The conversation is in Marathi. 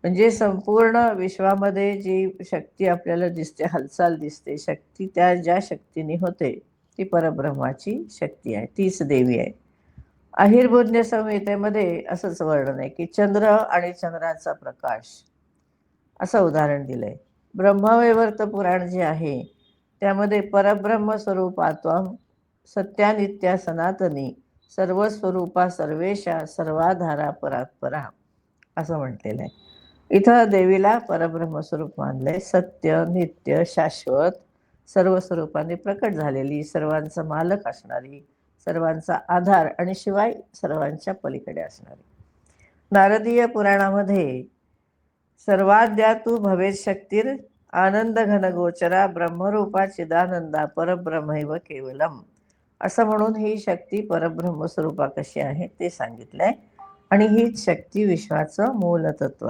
म्हणजे संपूर्ण विश्वामध्ये जी शक्ती आपल्याला दिसते, हालचाल दिसते, शक्ती त्या ज्या शक्तीने होते ती परब्रह्माची शक्ती आहे, तीच देवी आहे. अहिर्बुज्ञ संहितेमध्ये असंच वर्णन आहे की चंद्र आणि चंद्राचा प्रकाश, असं उदाहरण दिलंय. ब्रह्मवैवर्त पुराण जे आहे त्यामध्ये परब्रह्म स्वरूपात्वं सत्यानित्या सनातनी सर्वस्वरूपा सर्वेशा सर्वाधारा परात्परा, असं म्हटलेलं आहे. इथं देवीला परब्रह्म स्वरूप मानलंय, सत्य नित्य शाश्वत सर्व स्वरूपाने प्रकट झालेली, सर्वांचा मालक असणारी, सर्वांचा आधार आणि शिवाय सर्वांच्या पलीकडे असणारी. नारदीय पुराणामध्ये सर्वाद्या तू भवेत शक्तीर आनंद घनगोचरा ब्रह्मरूपा चिदानंदा परब्रह्मैव केवलम, असं म्हणून ही शक्ती परब्रह्म स्वरूपा कशी आहे ते सांगितलंय. आणि हीच शक्ती विश्वाचं मूलतत्व आहे.